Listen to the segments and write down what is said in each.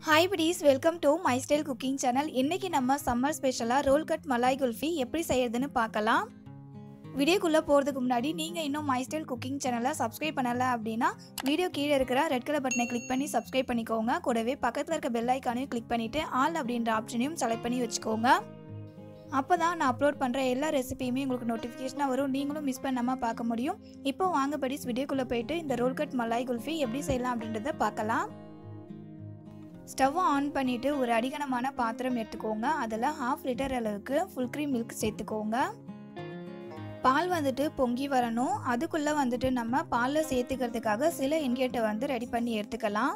Hi buddies, welcome to my style cooking channel. இன்னைக்கு நம்ம summer ஸ்பெஷலா ரோல் கட் மலாய் குல்ஃபி எப்படி செய்யறதுன்னு பார்க்கலாம். வீடியோக்குள்ள போறதுக்கு முன்னாடி நீங்க இன்னும் my style cooking channel subscribe பண்ணல அப்படினா வீடியோ கீழ இருக்கிற ரெட் கலர் பட்டனை கிளிக் பண்ணி subscribe பண்ணிக்கோங்க. கூடவே பக்கத்துல இருக்க பெல் ஐகானையும் கிளிக் பண்ணிட்டு ஆல் அப்படிங்கற ஆப்ஷனையும் செலக்ட் பண்ணி வெச்சுக்கோங்க. அப்பதான் நான் அப்லோட் பண்ற எல்லா ரெசிபியுமே உங்களுக்கு நோட்டிஃபிகேஷனா வரும். நீங்களும் மிஸ் பண்ணாம பார்க்க முடியும். இப்போ வாங்க buddies வீடியோக்குள்ள போய்ட்டு இந்த ரோல் கட் மலாய் குல்ஃபி எப்படி செய்யலாம் அப்படிங்கறத பார்க்கலாம். ஸ்டவ் ஆன் பண்ணிட்டு ஒரு அடிகனமான பாத்திரம் எடுத்துக்கோங்க. அதுல 1/2 லிட்டர் அளவுக்கு ஃபுல் க்ரீம் மில்க் சேர்த்துக்கோங்க. பால் வந்துட்டு பொங்கி வரணும். அதுக்குள்ள வந்துட்டு நம்ம பால்ல சேர்த்துக்கிறதுக்காக சில இன்கிரிடியன்ட் ரெடி பண்ணி எடுத்துக்கலாம்.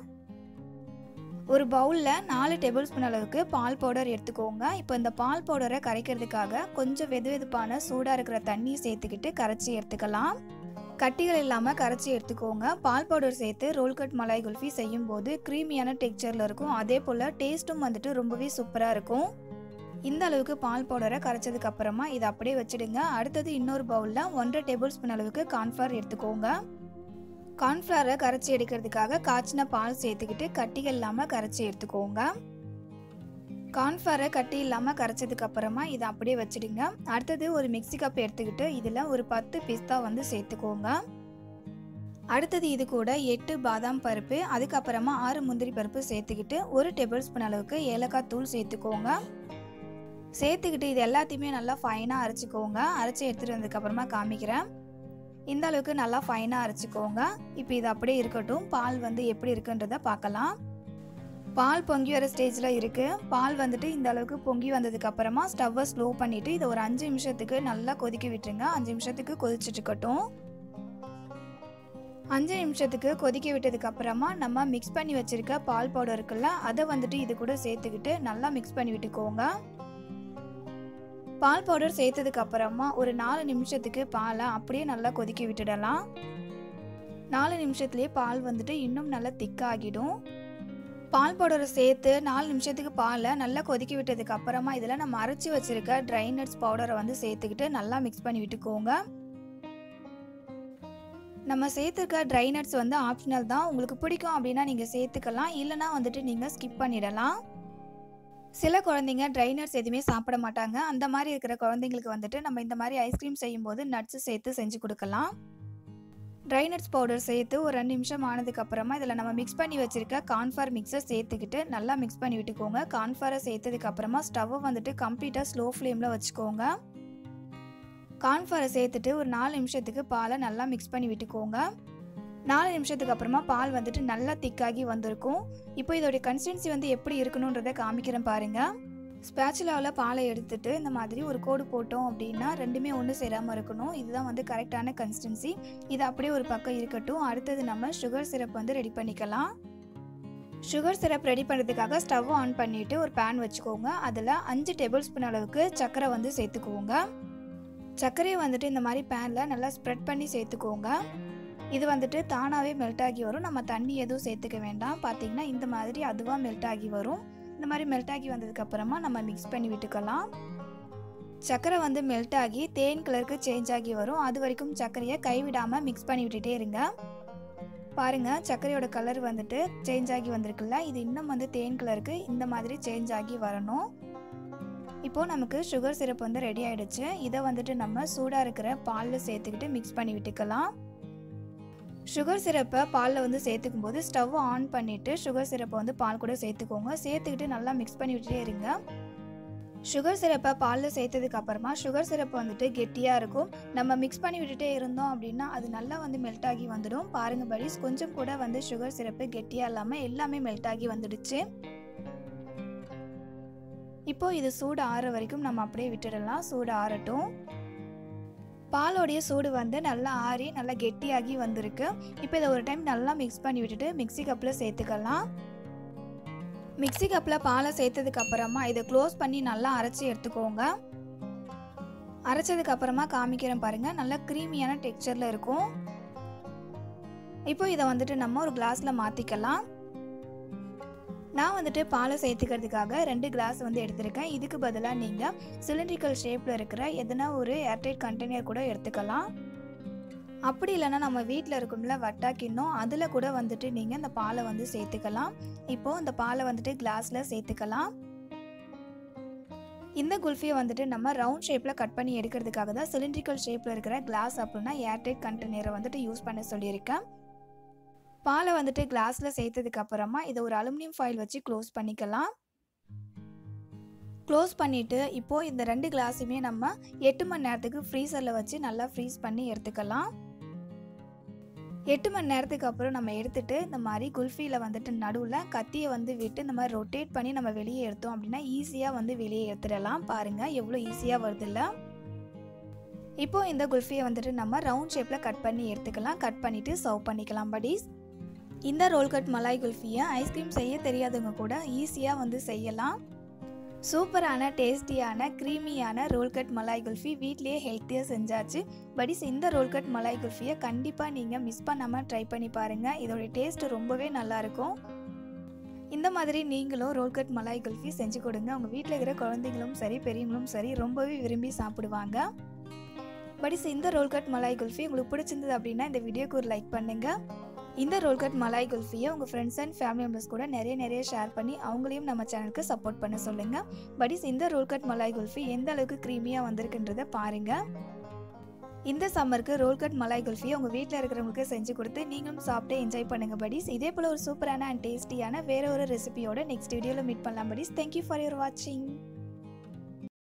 ஒரு பவுல்ல 4 டேபிள்ஸ்பூன் அளவுக்கு பால் பவுடர் எடுத்துக்கோங்க. இப்போ இந்த பால் பவுடரை கரைக்கிறதுக்காக கொஞ்சம் வெதுவெதுப்பான சூடா இருக்கிற தண்ணி சேர்த்துக்கிட்டு கரைச்சி எடுத்துக்கலாம். கட்டிகள் இல்லாம கரைச்சி எடுத்துக்கோங்க. பால் பவுடர் சேர்த்து ரோல் கட் மலாய் குல்ஃபி செய்யும்போது கிரீமியான டெக்ஸ்சர்ல இருக்கும். அதே போல டேஸ்ட்டும் வந்துட்டு ரொம்பவே சூப்பரா இருக்கும். இந்த அளவுக்கு பால் பவுடரை கரைச்சதுக்கு அப்புறமா இதை அப்படியே வச்சிடுங்க. அடுத்தது இன்னொரு பவுல்ல 1.5 டேபிள்ஸ்பூன் அளவுக்கு கார்ன்ஃப்ளவர் எடுத்துக்கோங்க. கார்ன்ஃப்ளவரை கரைச்சி எடுக்கிறதுக்காக காய்ச்சின பால் சேர்த்துக்கிட்டு கட்டிகள் இல்லாம கரைச்சி எடுத்துக்கோங்க. கார்ன்ஃப்ளவரை கட்டி இல்லாம கரைச்சதுக்கு அப்புறமா இதை அப்படியே வச்சிடுங்க. அடுத்தது ஒரு மிக்ஸி கப் எடுத்துக்கிட்டு இதுல ஒரு 10 பிஸ்தா வந்து சேர்த்துக்கோங்க. அடுத்தது இது கூட 8 பாதாம் பருப்பு, அதுக்கப்புறமா 6 முந்திரி பருப்பு சேர்த்துக்கிட்டு 1 டேபிள்ஸ்பூன் அளவுக்கு ஏலக்காய் தூள் சேர்த்துக்கோங்க. சேர்த்துக்கிட்டு இது எல்லாத்தையுமே நல்லா ஃபைனா அரைச்சிக்கோங்க. அரைச்சி எடுத்துட்டு வந்ததுக்கு அப்புறமா காமிக்கிறேன். இந்த அளவுக்கு நல்லா ஃபைனா அரைச்சிக்கோங்க. இப்போ இது அப்படியே இருக்கட்டும். பால் வந்து எப்படி இருக்குன்றத பார்க்கலாம். பால் பொங்கி வர ஸ்டேஜ்ல இருக்கு. பால் வந்துட்டு இந்த அளவுக்கு பொங்கி வந்ததுக்கு அப்புறமா ஸ்டவ்வை ஸ்லோ பண்ணிட்டு இதை ஒரு 5 நிமிஷத்துக்கு நல்லா கொதிக்க விட்டுருங்க. 5 நிமிஷத்துக்கு கொதிச்சுட்டு இருக்கட்டும். 5 நிமிஷத்துக்கு கொதிக்க விட்டதுக்கு அப்புறமா நம்ம மிக்ஸ் பண்ணி வச்சிருக்க பால் பவுடர் இருக்குல்ல, அதை வந்துட்டு இது கூட சேர்த்துக்கிட்டு நல்லா மிக்ஸ் பண்ணி விட்டுக்கோங்க. பால் பவுடர் சேர்த்ததுக்கு அப்புறமா ஒரு 4 நிமிஷத்துக்கு பாலை அப்படியே நல்லா கொதிக்க விட்டுடலாம். 4 நிமிஷத்துலேயே பால் வந்துட்டு இன்னும் நல்லா திக்காகிடும். பால் பவுடரை சேர்த்து 4 நிமிஷத்துக்கு பாலை நல்லா கொதிக்க விட்டதுக்கு அப்புறமா இதில் நம்ம அரைச்சி வச்சிருக்க ட்ரை நட்ஸ் பவுடரை வந்து சேர்த்துக்கிட்டு நல்லா மிக்ஸ் பண்ணி விட்டுக்கோங்க. நம்ம சேர்த்துருக்க ட்ரை நட்ஸ் வந்து ஆப்ஷனல் தான். உங்களுக்கு பிடிக்கும் அப்படின்னா நீங்கள் சேர்த்துக்கலாம், இல்லைனா வந்துட்டு நீங்கள் ஸ்கிப் பண்ணிடலாம். சில குழந்தைங்க ட்ரை நட்ஸ் எதுவுமே சாப்பிட மாட்டாங்க. அந்த மாதிரி இருக்கிற குழந்தைங்களுக்கு வந்துட்டு நம்ம இந்த மாதிரி ஐஸ்கிரீம் செய்யும்போது நட்ஸ் சேர்த்து செஞ்சு கொடுக்கலாம். ட்ரை நட்ஸ் பவுடர் சேர்த்து ஒரு 2 நிமிஷம் ஆனதுக்கு அப்புறமா இதில் நம்ம மிக்ஸ் பண்ணி வச்சிருக்க கார்ன்ஃப்ளவர் மிக்ஸை சேர்த்துக்கிட்டு நல்லா மிக்ஸ் பண்ணி விட்டுக்கோங்க. கார்ன்ஃப்ளவரை சேர்த்ததுக்கு அப்புறமா ஸ்டவ்வை வந்துட்டு கம்ப்ளீட்டாக ஸ்லோ ஃப்ளேமில் வச்சுக்கோங்க. கார்ன்ஃப்ளவரை சேர்த்துட்டு ஒரு 4 நிமிஷத்துக்கு பாலை நல்லா மிக்ஸ் பண்ணி விட்டுக்கோங்க. 4 நிமிஷத்துக்கு அப்புறமா பால் வந்துட்டு நல்லா திக்காகி வந்திருக்கும். இப்போ இதோடைய கன்சிஸ்டன்சி வந்து எப்படி இருக்கணுன்றதை காமிக்கிறேன் பாருங்க. ஸ்பேச்சுலாவில் பாலை எடுத்துட்டு இந்த மாதிரி ஒரு கோடு போட்டோம் அப்படின்னா ரெண்டுமே ஒன்று சேராமல் இருக்கணும். இதுதான் வந்து கரெக்டான கன்சிஸ்டன்சி. இது அப்படியே ஒரு பக்கம் இருக்கட்டும். அடுத்தது நம்ம சுகர் சிரப் வந்து ரெடி பண்ணிக்கலாம். சுகர் சிரப் ரெடி பண்ணுறதுக்காக ஸ்டவ் ஆன் பண்ணிவிட்டு ஒரு பேன் வச்சுக்கோங்க. அதில் 5 டேபிள்ஸ்பூன் அளவுக்கு சர்க்கரை வந்து சேர்த்துக்கோங்க. சர்க்கரையை வந்துட்டு இந்த மாதிரி பேனில் நல்லா ஸ்ப்ரெட் பண்ணி சேர்த்துக்கோங்க. இது வந்துட்டு தானாகவே மெல்ட் ஆகி வரும். நம்ம தண்ணி எதுவும் சேர்த்துக்க வேண்டாம். பார்த்தீங்கன்னா இந்த மாதிரி அதுவாக மெல்ட் ஆகி வரும். இந்த மாதிரி மெல்ட் ஆகி வந்ததுக்கு அப்புறமா நம்ம மிக்ஸ் பண்ணி விட்டுக்கலாம். சர்க்கரை வந்து மெல்ட் ஆகி தேன் கலருக்கு சேஞ்ச் ஆகி வரும். அது வரைக்கும் சர்க்கரையை கைவிடாமல் மிக்ஸ் பண்ணி விட்டுட்டே இருங்க. பாருங்க, சர்க்கரையோட கலர் வந்துட்டு சேஞ்ச் ஆகி வந்திருக்குல்ல, இது இன்னும் வந்து தேன் கலருக்கு இந்த மாதிரி சேஞ்ச் ஆகி வரணும். இப்போ நமக்கு சுகர் சிரப் வந்து ரெடி ஆயிடுச்சு. இதை வந்துட்டு நம்ம சூடாக இருக்கிற பாலில் சேர்த்துக்கிட்டு மிக்ஸ் பண்ணி விட்டுக்கலாம். சுகர் சிரப்பை பாலில் வந்து சேர்த்துக்கும் போது ஸ்டவ் ஆன் பண்ணிவிட்டு சுகர் சிரப்பை வந்து பால் கூட சேர்த்துக்கோங்க. சேர்த்துக்கிட்டு நல்லா மிக்ஸ் பண்ணி விட்டுட்டே இருங்க. சுகர் சிரப்பை பாலில் சேர்த்ததுக்கு அப்புறமா சுகர் சிரப்பு வந்துட்டு கெட்டியாக இருக்கும். நம்ம மிக்ஸ் பண்ணி விட்டுட்டே இருந்தோம் அப்படின்னா அது நல்லா வந்து மெல்ட் ஆகி வந்துடும். பாருங்க buddies, கொஞ்சம் கூட வந்து சுகர் சிரப்பு கெட்டியாக இல்லாமல் எல்லாமே மெல்ட் ஆகி வந்துடுச்சு. இப்போ இது சூடு ஆற வரைக்கும் நம்ம அப்படியே விட்டுடலாம். சூடு ஆறட்டும். பாலோடைய சூடு வந்து நல்லா ஆறி நல்லா கெட்டியாகி வந்திருக்கு. இப்போ இதை ஒரு டைம் நல்லா மிக்ஸ் பண்ணி விட்டுட்டு மிக்ஸி கப்பில் சேர்த்துக்கலாம். மிக்ஸி கப்பில் பாலை சேர்த்ததுக்கு அப்புறமா இதை க்ளோஸ் பண்ணி நல்லா அரைச்சி எடுத்துக்கோங்க. அரைச்சதுக்கு அப்புறமா காமிக்கிறேன் பாருங்க, நல்லா க்ரீமியான டெக்ஸ்சரில் இருக்கும். இப்போ இதை வந்துட்டு நம்ம ஒரு கிளாஸில் மாற்றிக்கலாம். நான் வந்துட்டு பாலை சேர்த்துக்கிறதுக்காக 2 கிளாஸ் வந்து எடுத்திருக்கேன். இதுக்கு பதிலாக நீங்கள் சிலிண்ட்ரிக்கல் ஷேப்பில் இருக்கிற எதனா ஒரு ஏர்டைட் கண்டெய்னர் கூட எடுத்துக்கலாம். அப்படி இல்லைனா நம்ம வீட்டில் இருக்கும்ல வட்டா கிண்ணம், அதில் கூட வந்துட்டு நீங்கள் இந்த பாலை வந்து சேர்த்துக்கலாம். இப்போது இந்த பாலை வந்துட்டு கிளாஸில் சேர்த்துக்கலாம். இந்த குல்ஃபியை வந்துட்டு நம்ம ரவுண்ட் ஷேப்பில் கட் பண்ணி எடுக்கிறதுக்காக தான் சிலிண்ட்ரிக்கல் ஷேப்பில் இருக்கிற கிளாஸ் அப்படின்னா ஏர்டைட் கண்டெய்னரை வந்துட்டு யூஸ் பண்ண சொல்லியிருக்கேன். பாலை வந்துட்டு கிளாஸில் சேர்த்ததுக்கு அப்புறமா இதை ஒரு அலுமினியம் ஃபாயில் வச்சு க்ளோஸ் பண்ணிக்கலாம். க்ளோஸ் பண்ணிவிட்டு இப்போது இந்த 2 கிளாஸுமே நம்ம 8 மணி நேரத்துக்கு ஃப்ரீசரில் வச்சு நல்லா ஃப்ரீஸ் பண்ணி எடுத்துக்கலாம். 8 மணி நேரத்துக்கு அப்புறம் நம்ம எடுத்துகிட்டு இந்த மாதிரி குல்ஃபியில் வந்துட்டு நடுவில் கத்தியை வந்து விட்டு இந்த மாதிரி ரொட்டேட் பண்ணி நம்ம வெளியே எடுத்தோம் அப்படின்னா ஈஸியாக வந்து வெளியே எடுத்துடலாம். பாருங்கள் எவ்வளோ ஈஸியாக வருதுல்ல. இப்போது இந்த குல்ஃபியை வந்துட்டு நம்ம ரவுண்ட் ஷேப்பில் கட் பண்ணி எடுத்துக்கலாம். கட் பண்ணிவிட்டு சர்வ் பண்ணிக்கலாம் படீஸ். இந்த ரோல் கட் மலாய் குல்ஃபியை ஐஸ்கிரீம் செய்ய தெரியாதவங்க கூட ஈஸியாக வந்து செய்யலாம். சூப்பரான டேஸ்டியான க்ரீமியான ரோல் கட் மலாய் குல்ஃபி வீட்லேயே ஹெல்த்தியாக செஞ்சாச்சு. படீஸ் இந்த ரோல் கட் மலாய் குல்ஃபியை கண்டிப்பாக நீங்கள் மிஸ் பண்ணாமல் ட்ரை பண்ணி பாருங்கள். இதோடைய டேஸ்ட்டு ரொம்பவே நல்லாயிருக்கும். இந்த மாதிரி நீங்களும் ரோல் கட் மலாய் குல்ஃபி செஞ்சு கொடுங்க. உங்கள் வீட்டில் இருக்கிற குழந்தைங்களும் சரி பெரியவங்களும் சரி ரொம்பவே விரும்பி சாப்பிடுவாங்க. படீஸ் இந்த ரோல் கட் மலாய் குல்ஃபி உங்களுக்கு பிடிச்சிருந்தது அப்படின்னா இந்த வீடியோக்கு ஒரு லைக் பண்ணுங்கள். இந்த ரோல் கட் மலாய் குல்ஃபியை உங்கள் ஃப்ரெண்ட்ஸ் அண்ட் ஃபேமிலி மெம்பர்ஸ் கூட நிறைய ஷேர் பண்ணி அவங்களையும் நம்ம சேனலுக்கு சப்போர்ட் பண்ண சொல்லுங்கள். படீஸ் இந்த ரோல் கட் மலாய் குல்ஃபி எந்த அளவுக்கு க்ரீமியாக வந்திருக்குன்றதை பாருங்கள். இந்த சம்மருக்கு ரோல் கட் மலாய் குல்ஃபியை உங்கள் வீட்டில் இருக்கிறவங்களுக்கு செஞ்சு கொடுத்து நீங்களும் சாப்பிட்டு என்ஜாய் பண்ணுங்கள் படீஸ். இதே போல் ஒரு சூப்பரான அண்ட் டேஸ்டியான வேறு ஒரு ரெசிபியோட நெக்ஸ்ட் வீடியோவில் மீட் பண்ணலாம் படீஸ். தேங்க்யூ ஃபார் யுவர் வாட்சிங்.